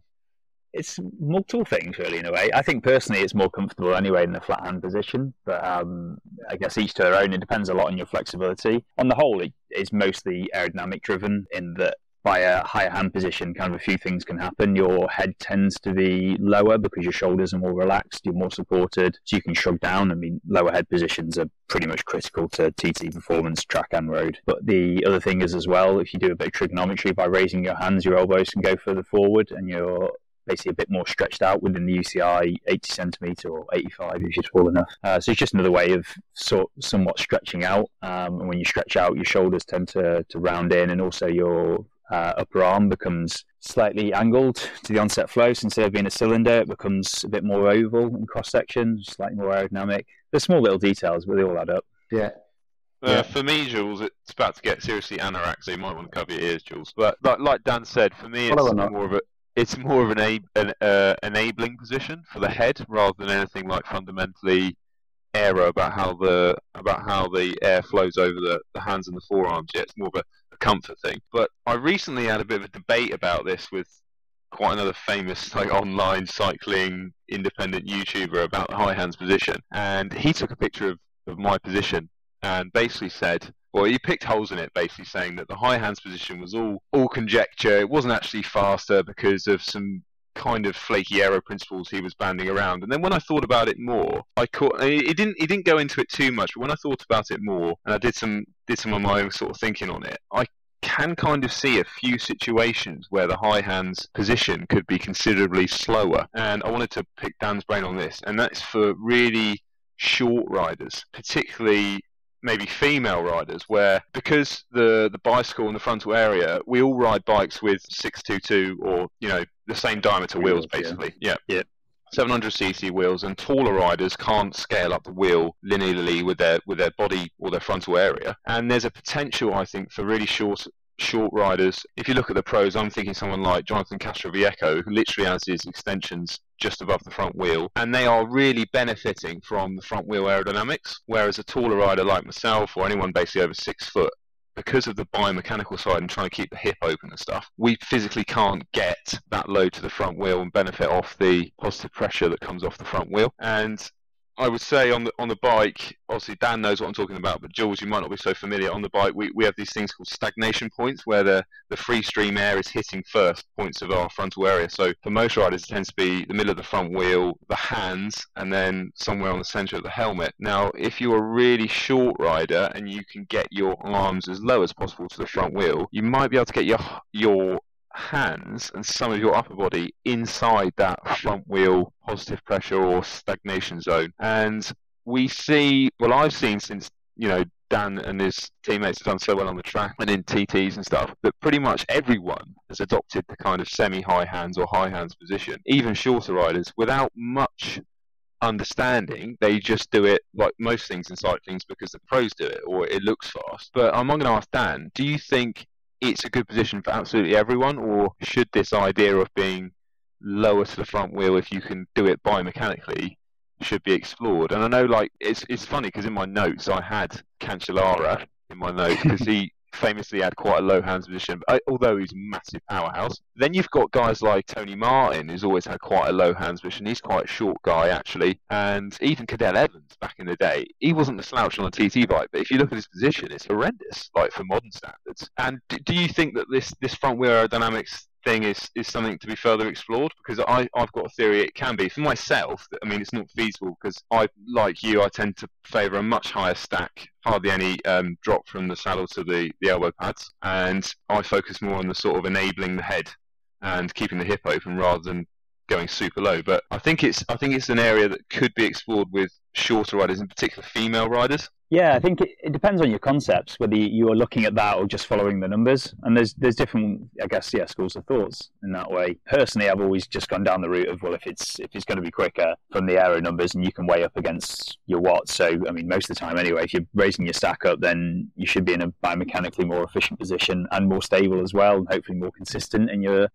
It's multiple things, really, in a way. I think personally it's more comfortable anyway in the flat hand position, but I guess each to their own. It depends a lot on your flexibility. On the whole, it is mostly aerodynamic driven, in that by a higher hand position, kind of a few things can happen. Your head tends to be lower because your shoulders are more relaxed, you're more supported, so you can shrug down. I mean, lower head positions are pretty much critical to TT performance, track and road. But the other thing is as well, if you do a bit of trigonometry, by raising your hands, your elbows can go further forward, and you're basically a bit more stretched out within the UCI, 80 centimetre or 85 if you're tall enough. So it's just another way of somewhat stretching out. And when you stretch out, your shoulders tend to round in, and also your upper arm becomes slightly angled to the onset flow. So instead of being a cylinder, it becomes a bit more oval in cross section, slightly more aerodynamic. There's small little details, but they all add up. Yeah. For me, Jules, it's about to get seriously anorak, so you might want to cover your ears, Jules. But like Dan said, for me, it's more of an enabling position for the head rather than anything like fundamentally aero about how the air flows over the hands and the forearms. Yeah, it's more of a comfort thing. But I recently had a bit of a debate about this with quite another famous online cycling independent YouTuber about the high hands position, and he took a picture of my position and basically said, well, he picked holes in it, basically saying that the high hands position was all conjecture. It wasn't actually faster because of some kind of flaky aero principles he was banding around. And then when I thought about it more, he didn't go into it too much, but when I thought about it more and I did some of my own sort of thinking on it, can kind of see a few situations where the high hands position could be considerably slower. And I wanted to pick Dan's brain on this, and that's for really short riders, particularly maybe female riders, where because the bicycle and the frontal area, we all ride bikes with 622 or the same diameter wheels basically. Yeah. 700cc wheels, and taller riders can't scale up the wheel linearly with their body or their frontal area. And there's a potential, I think, for really short riders. If you look at the pros, I'm thinking someone like Jonathan Castroviejo, who literally has his extensions just above the front wheel, and they are really benefiting from the front wheel aerodynamics, whereas a taller rider like myself or anyone basically over 6 foot, because of the biomechanical side and trying to keep the hip open and stuff, we physically can't get that load to the front wheel and benefit off the positive pressure that comes off the front wheel. And I would say on the bike, obviously Dan knows what I'm talking about, but Jules, you might not be so familiar. On the bike, we have these things called stagnation points, where the free stream air is hitting first points of our frontal area. So for most riders, it tends to be the middle of the front wheel, the hands, and then somewhere on the centre of the helmet. Now, if you're a really short rider and you can get your arms as low as possible to the front wheel, you might be able to get your hands and some of your upper body inside that front wheel positive pressure or stagnation zone. And I've seen since Dan and his teammates have done so well on the track and in TTs and stuff, that pretty much everyone has adopted the kind of semi-high hands or high hands position. Even shorter riders, without much understanding, they just do it like most things in cycling because the pros do it or it looks fast. But I'm going to ask Dan, do you think it's a good position for absolutely everyone, or should this idea of being lower to the front wheel, if you can do it biomechanically, should be explored? And I know, like, it's funny because in my notes I had Cancellara in my notes because he famously had quite a low hands position, although he's a massive powerhouse. Then you've got guys like Tony Martin, who's always had quite a low hands position. He's quite a short guy, actually. And even Cadell Evans, back in the day, he wasn't a slouch on a TT bike, but if you look at his position, it's horrendous, like, for modern standards. And do you think that this front wheel aerodynamics thing is something to be further explored? Because I've got a theory it can be. For myself, I mean, it's not feasible because like you, I tend to favour a much higher stack, hardly any drop from the saddle to the elbow pads, and I focus more on the sort of enabling the head and keeping the hip open rather than going super low. But I think it's an area that could be explored with shorter riders, in particular female riders. Yeah, I think it depends on your concepts, whether you are looking at that or just following the numbers. And there's different, I guess, schools of thoughts in that way. Personally, I've always just gone down the route of, well, if it's going to be quicker from the aero numbers and you can weigh up against your watts. So, I mean, most of the time anyway, if you're raising your stack up, then you should be in a biomechanically more efficient position and more stable as well, and hopefully more consistent in your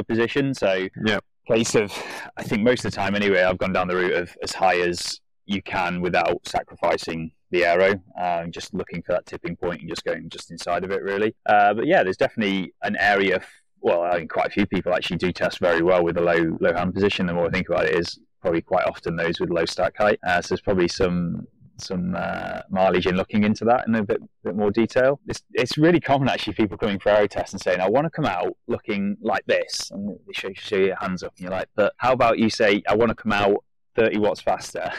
position. So, yeah. Case of, I think most of the time anyway, I've gone down the route of as high as you can without sacrificing the aero, just looking for that tipping point and just going just inside of it, really. But yeah, there's definitely an area. Well, I think quite a few people actually do test very well with a low hand position. The more I think about it, is probably quite often those with low stack height. So there's probably some mileage in looking into that in a bit more detail. It's really common actually, people coming for aero tests and saying, I want to come out looking like this, and they show your hands up and you're like, but how about you say, I want to come out 30 watts faster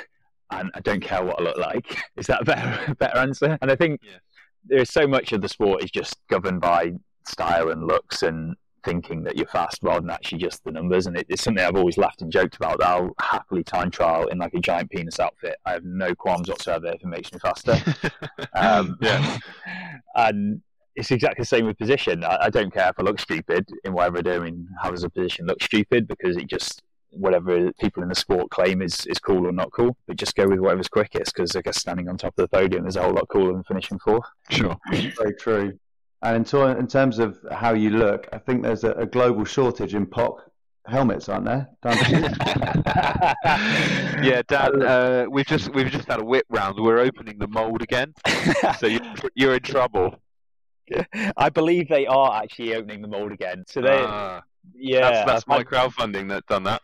and I don't care what I look like? Is that a better answer? And I think there's so much of the sport is just governed by style and looks and thinking that you're fast rather than actually just the numbers. And it's something I've always laughed and joked about, that I'll happily time trial in like a giant penis outfit. I have no qualms whatsoever if it makes me faster. And it's exactly the same with position. I don't care if I look stupid in whatever I do. I mean, how does a position look stupid? Because it just, whatever people in the sport claim is cool or not cool, but just go with whatever's quickest, because I guess standing on top of the podium is a whole lot cooler than finishing fourth. Sure. Very true. And in terms of how you look, I think there's a global shortage in POC helmets, aren't there? Yeah, Dan, we've just had a whip round. We're opening the mould again, so you're in trouble. I believe they are actually opening the mould again. So that's my crowdfunding that done that.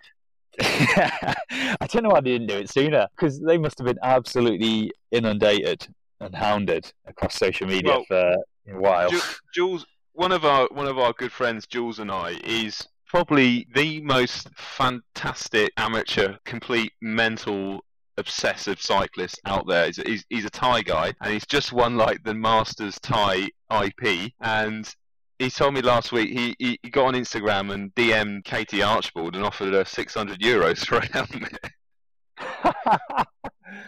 I don't know why they didn't do it sooner, because they must have been absolutely inundated and hounded across social media for a while. Jules, one of our good friends, Jules and I, is probably the most fantastic amateur, complete mental obsessive cyclist out there. He's a Thai guy, and he's just won like the Masters Thai IP, and he told me last week he got on Instagram and DM'd Katie Archibald and offered her €600 for a helmet.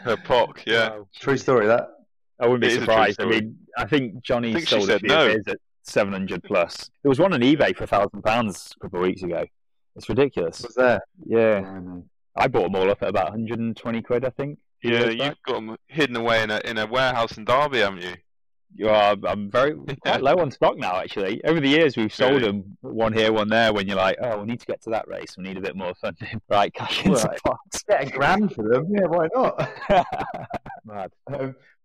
Her POC, yeah. Wow. True story, that. I wouldn't be It is a true surprised. I story. mean, I think Johnny think she sold a said few no. of his at 700 plus. There was one on eBay for £1,000 a couple of weeks ago. It's ridiculous. Was there? Yeah. Blimey. I bought them all up at about 120 quid, I think. Yeah, years you've back. got them hidden away in a warehouse in Derby, haven't you? You are, I'm quite low on stock now, actually. Over the years, we've sold Really? them, one here, one there, when you're like, oh, we need to get to that race. We need a bit more funding. Right, cash in some Right. pots. Get £1,000 for them. Yeah, why not? Mad.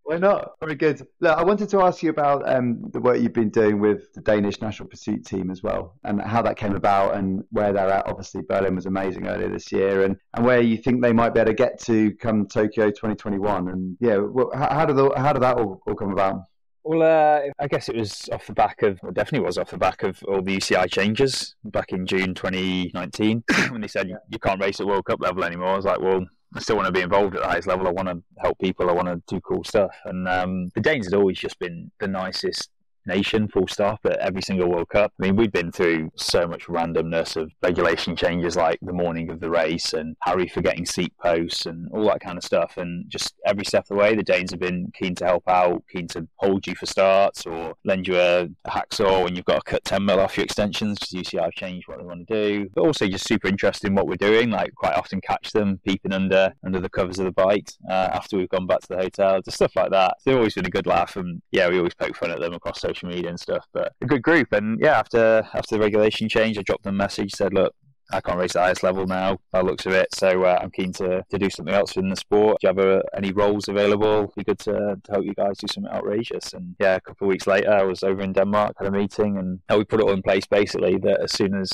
Why not? Very good. Look, I wanted to ask you about the work you've been doing with the Danish National Pursuit team as well, and how that came about and where they're at. Obviously, Berlin was amazing earlier this year, and where you think they might be able to get to come Tokyo 2021. And yeah, well, how did that all come about? Well, I guess it was off the back of, well, definitely was off the back of all the UCI changes back in June 2019 when they said you can't race at World Cup level anymore. I was like, well, I still want to be involved at the highest level. I want to help people. I want to do cool stuff. And the Danes had always just been the nicest nation, full stop, at every single World Cup. I mean, we've been through so much randomness of regulation changes like the morning of the race and Harry forgetting seat posts and all that kind of stuff. And just every step of the way, the Danes have been keen to help out, keen to hold you for starts or lend you a hacksaw when you've got to cut 10 mil off your extensions because UCI have changed what they want to do. But also just super interested in what we're doing. Like, quite often catch them peeping under the covers of the bikes after we've gone back to the hotel, just stuff like that. They've always been a good laugh, and yeah, we always poke fun at them across social media and stuff, but a good group. And yeah, after the regulation change, I dropped them a message, said, look, I can't race at the highest level now by the looks of it, so I'm keen to do something else in the sport. Do you have any roles available? It'd be good to help you guys do something outrageous. And yeah, a couple of weeks later, I was over in Denmark, had a meeting, and we put it all in place basically that as soon as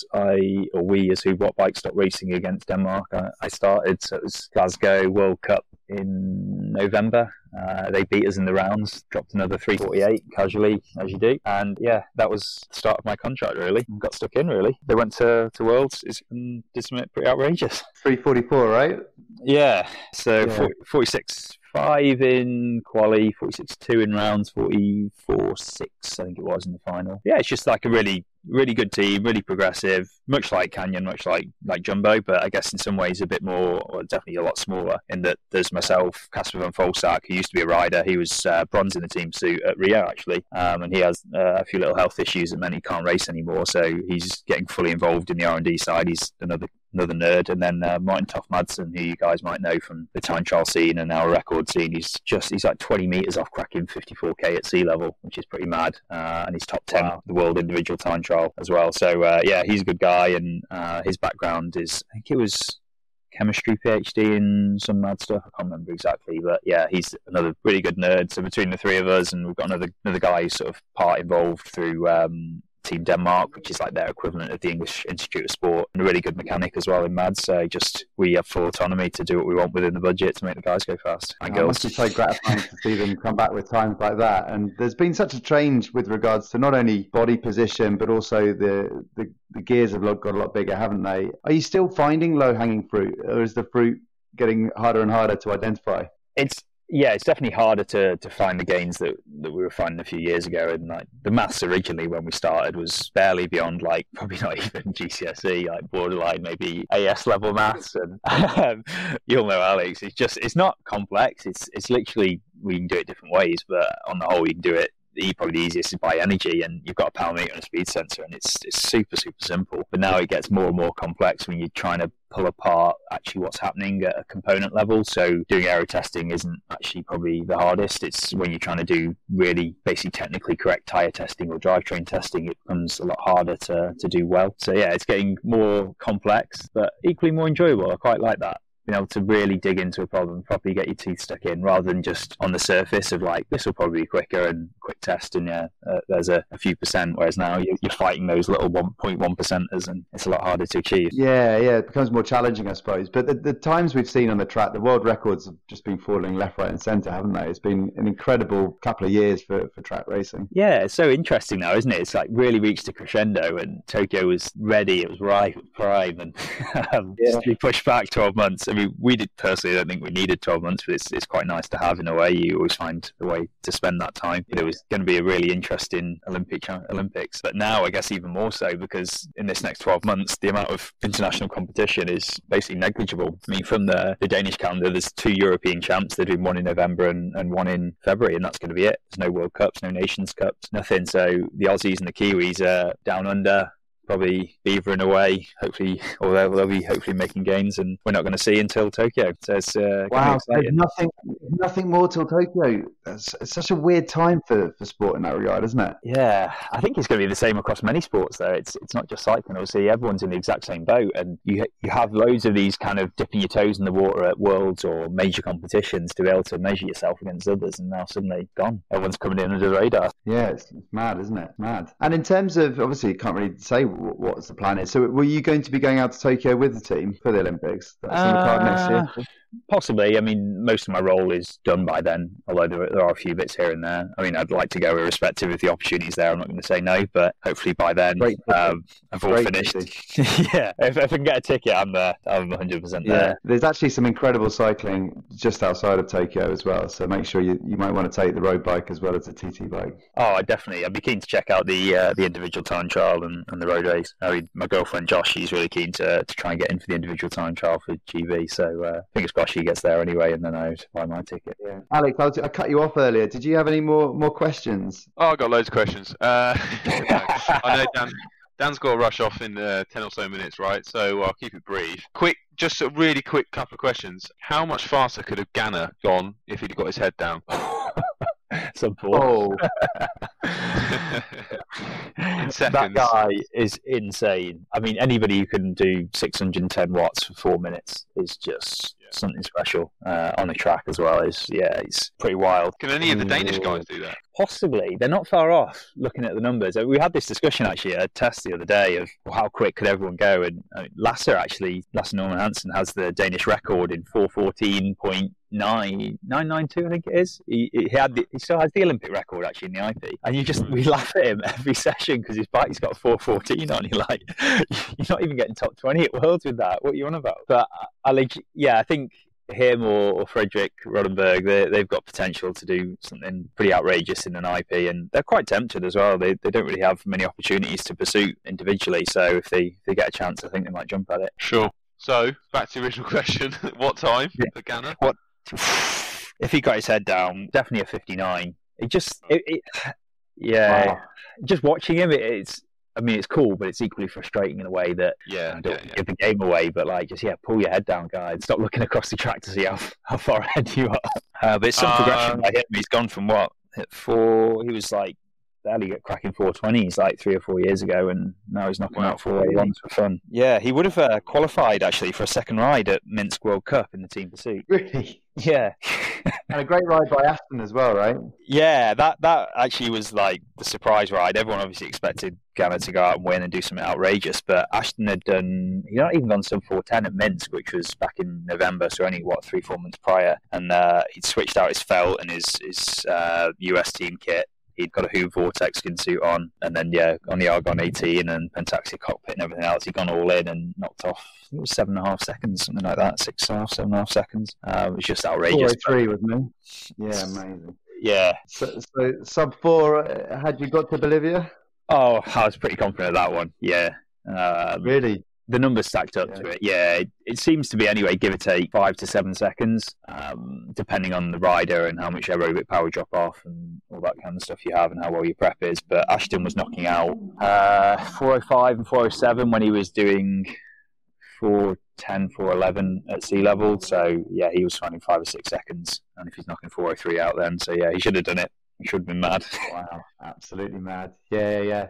we as Huub Wattbike stopped racing against Denmark, I started. So it was Glasgow World Cup in November. They beat us in the rounds, dropped another 3:48 casually, as you do. And yeah, that was the start of my contract, really. Got stuck in, really. They went to Worlds and did something pretty outrageous. 3:44, right? Yeah, so Yeah. 46.5 in quali, 46.2 in rounds, 44.6 I think it was in the final. Yeah, it's just like a really good team, really progressive, much like Canyon, much like Jumbo, but I guess in some ways a bit more, or definitely a lot smaller, in that there's myself, Casper van Volsack, who used to be a rider. He was bronze in the team suit at Rio, actually, and he has a few little health issues that meant he can't race anymore, so he's getting fully involved in the R&D side. He's another nerd. And then Martin Toff Madsen, who you guys might know from the time trial scene and our record scene, he's like 20 metres off cracking 54k at sea level, which is pretty mad, and he's top 10 the world individual time trial as well. So yeah, he's a good guy, and his background is, I think it was chemistry PhD and some mad stuff. I can't remember exactly, but yeah, he's another really good nerd. So between the three of us, and we've got another guy who's sort of part involved through Team Denmark, which is like their equivalent of the English Institute of Sport, and a really good mechanic as well in Mads. So just we have full autonomy to do what we want within the budget to make the guys go fast. And It girls. must be so gratifying to see them come back with times like that. And there's been such a change with regards to not only body position, but also the gears have got a lot bigger, haven't they? Are you still finding low-hanging fruit, or is the fruit getting harder and harder to identify? It's definitely harder to find the gains that we were finding a few years ago. And like the maths originally when we started was barely beyond, like, probably not even GCSE, like borderline maybe AS level maths. And you'll know, Alex, it's not complex. It's literally, we can do it different ways, but on the whole you can do it. Probably the easiest is by energy, and you've got a power meter and a speed sensor, and it's super simple. But now it gets more and more complex when you're trying to pull apart actually what's happening at a component level. So doing aero testing isn't actually probably the hardest. It's when you're trying to do really basically technically correct tire testing or drivetrain testing, it becomes a lot harder to do well. So yeah, it's getting more complex, but equally more enjoyable. I quite like that. Being able to really dig into a problem, properly get your teeth stuck in, rather than just on the surface of like, this will probably be quicker and quick test, and yeah, there's a few percent, whereas now you're fighting those little 1.1%ers, and it's a lot harder to achieve. Yeah, it becomes more challenging, I suppose. But the times we've seen on the track, the world records have just been falling left, right and centre, haven't they? It's been an incredible couple of years for track racing. Yeah, it's so interesting now, isn't it? It's like really reached a crescendo, and Tokyo was ready, it was ripe, prime, and just to be pushed back 12 months. I mean, we did personally. I don't think we needed 12 months, but it's quite nice to have in a way. You always find a way to spend that time. But it was going to be a really interesting Olympics. But now, I guess even more so, because in this next 12 months, the amount of international competition is basically negligible. I mean, from the Danish calendar, there's 2 European champs. They're doing one in November and one in February, and that's going to be it. There's no World Cups, no Nations Cups, nothing. So the Aussies and the Kiwis are down under, probably beavering away, hopefully, or they'll be hopefully making gains, and we're not going to see until Tokyo. So it's wow, there's nothing more till Tokyo. It's such a weird time for sport in that regard, isn't it? Yeah, I think it's going to be the same across many sports, though. It's not just cycling. Obviously, everyone's in the exact same boat, and you have loads of these kind of dipping your toes in the water at worlds or major competitions to be able to measure yourself against others, and now suddenly gone. Everyone's coming in under the radar. Yeah, it's mad, isn't it? Mad. And in terms of, obviously, you can't really say what the plan is. So were you going to be going out to Tokyo with the team for the Olympics? That's in the card next year? Possibly. I mean, most of my role is done by then, although there are a few bits here and there. I mean, I'd like to go irrespective if the opportunity's there. I'm not going to say no, but hopefully by then I've all finished. Yeah, if I can get a ticket, I'm there. I'm 100% there. Yeah. There's actually some incredible cycling just outside of Tokyo as well, so make sure you might want to take the road bike as well as the TT bike. Oh, definitely. I'd be keen to check out the individual time trial and the road race. I mean, my girlfriend Josh, she's really keen to try and get in for the individual time trial for GB, so fingers crossed she gets there anyway, and then I would buy my ticket. Yeah. Alex, I cut you off earlier. Did you have any more questions? Oh, I've got loads of questions. I know Dan's got to rush off in 10 or so minutes, right? So I'll keep it brief. Just a really quick couple of questions. How much faster could have Ganna gone if he'd got his head down? Some poor. In seconds. That guy is insane. I mean, anybody who can do 610 watts for 4 minutes is just something special. On the track as well it's pretty wild. Can any of the Danish guys do that? Possibly. They're not far off looking at the numbers. We had this discussion actually at a test the other day of how quick could everyone go, and Lasse Norman Hansen has the Danish record in 4:14.992, I think it is. He still has the Olympic record actually in the IP, and we laugh at him every session because his bike's got 4:14 on. You're like, you're not even getting top 20 at Worlds with that. What are you on about? But I think him or Fredrik Rodenberg, they've got potential to do something pretty outrageous in an IP, and they're quite tempted as well. They don't really have many opportunities to pursue individually, so if they get a chance, I think they might jump at it. Sure. So back to the original question: what time for Ganna? What if he got his head down? Definitely a 59. Wow. Just watching him, it's cool, but it's equally frustrating in a way that don't give the game away, but pull your head down, guys. Stop looking across the track to see how far ahead you are. But it's some progression by him. He's gone from he was like barely cracking 420s like 3 or 4 years ago, and now he's knocking out 481s for fun. Yeah, he would have qualified actually for a second ride at Minsk World Cup in the team pursuit. Really? Yeah. And a great ride by Aston as well, right? Yeah, that actually was like the surprise ride. Everyone obviously expected Ganna to go out and win and do something outrageous, but Ashton he'd not even done sub 410 at Minsk, which was back in November, so only 3-4 months prior, and he'd switched out his felt and his US team kit. He'd got a Huub Vortex skin suit on, and then on the Argon 18 and Pentaxia cockpit and everything else, he'd gone all in and knocked off, I think it was 7.5 seconds, something like that, 7.5 seconds. It was just outrageous. 403, wasn't it? Yeah, amazing. Yeah. So sub 4, had you got to Bolivia? Oh, I was pretty confident of that one. Yeah. Really? The numbers stacked up to it. Yeah, it seems to be anyway, give or take 5 to 7 seconds, depending on the rider and how much aerobic power drop off and all that kind of stuff you have and how well your prep is. But Ashton was knocking out 405 and 407 when he was doing 410, 411 at sea level. So yeah, he was finding 5 or 6 seconds, and if he's knocking 403 out then, so yeah, he should have done it. He should have been mad. Wow, absolutely mad. Yeah.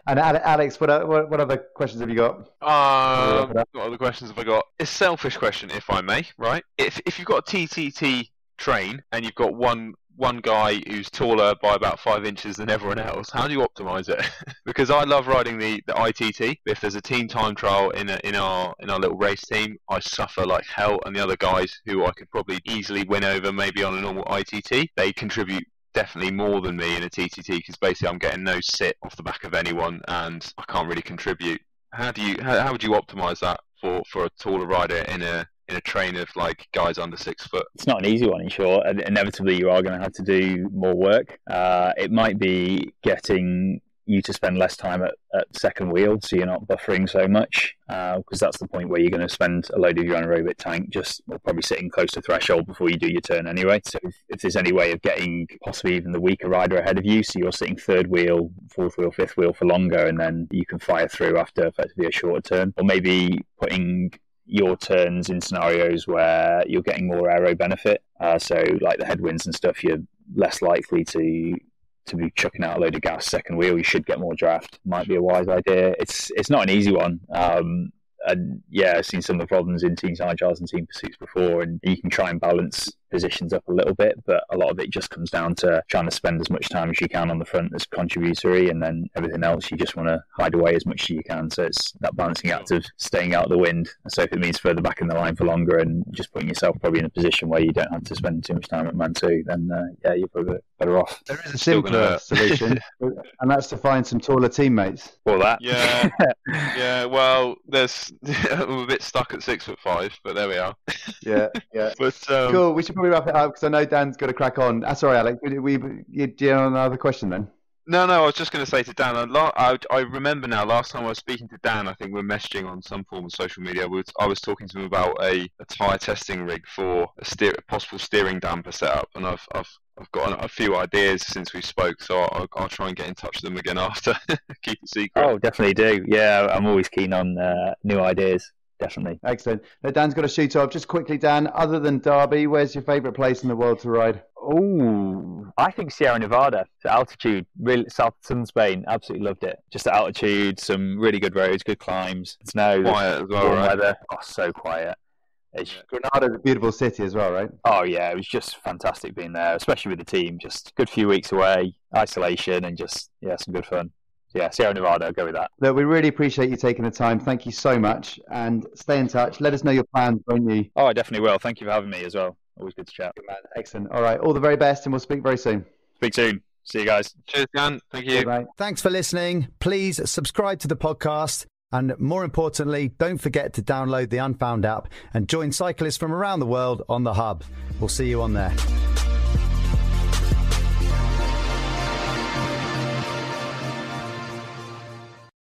And Alex, what other questions have you got? What other questions have I got? It's a selfish question, if I may, right? If you've got a TTT train and you've got one guy who's taller by about 5 inches than everyone else, how do you optimize it? Because I love riding the ITT. If there's a team time trial in our little race team, I suffer like hell, and the other guys who I could probably easily win over maybe on a normal ITT, they contribute definitely more than me in a TTT, because basically I'm getting no sit off the back of anyone and I can't really contribute. How would you optimize that for a taller rider in a in a train of like guys under 6 foot. It's not an easy one, in short. And inevitably, you are going to have to do more work. It might be getting you to spend less time at second wheel, so you're not buffering so much, because that's the point where you're going to spend a load of your anaerobic tank probably sitting close to threshold before you do your turn anyway. So if there's any way of getting possibly even the weaker rider ahead of you, so you're sitting third wheel, fourth wheel, fifth wheel for longer, and then you can fire through after effectively a shorter turn, or maybe putting your turns in scenarios where you're getting more aero benefit. So like the headwinds and stuff, you're less likely to be chucking out a load of gas second wheel. You should get more draft. Might be a wise idea. It's not an easy one. And yeah, I've seen some of the problems in Team Agil's and Team Pursuits before, and you can try and balance positions up a little bit, but a lot of it just comes down to trying to spend as much time as you can on the front as contributory, and then everything else you just want to hide away as much as you can. So it's that balancing act of staying out of the wind. So if it means further back in the line for longer and just putting yourself probably in a position where you don't have to spend too much time at man 2, then yeah, you're probably better off. There is a simpler solution, and that's to find some taller teammates. Well, that. Yeah, yeah. Well, I'm a bit stuck at 6'5", but there we are. Yeah. But cool. We should probably wrap it up because I know Dan's got to crack on. Sorry, Alex. Do you have another question then? No, I was just going to say to Dan, I remember now, last time I was speaking to Dan, I think we were messaging on some form of social media, I was talking to him about a tyre testing rig for a possible steering damper setup, and I've got a few ideas since we spoke, so I'll try and get in touch with them again after. Keep it secret. Oh, definitely do. Yeah, I'm always keen on new ideas. Definitely. Excellent. Now, Dan's got to shoot off. Just quickly, Dan, other than Derby, where's your favourite place in the world to ride? Oh, I think Sierra Nevada. So altitude, really, southern Spain, absolutely loved it. Just at altitude, some really good roads, good climbs, snow, quiet as well, right? weather. Oh, so quiet. Granada's a beautiful city as well, right? Oh yeah, it was just fantastic being there, especially with the team. Just good few weeks away, isolation, and just some good fun. Yeah, Sierra Nevada, I'll go with that. Look, we really appreciate you taking the time. Thank you so much, and stay in touch. Let us know your plans, won't you? Oh, I definitely will. Thank you for having me as well. Always good to chat. Good man. Excellent. All right, all the very best, and we'll speak very soon. Speak soon. See you guys. Cheers, Dan. Thank you. Bye. Thanks for listening. Please subscribe to the podcast. And more importantly, don't forget to download the Unfound app and join cyclists from around the world on the Huub. We'll see you on there.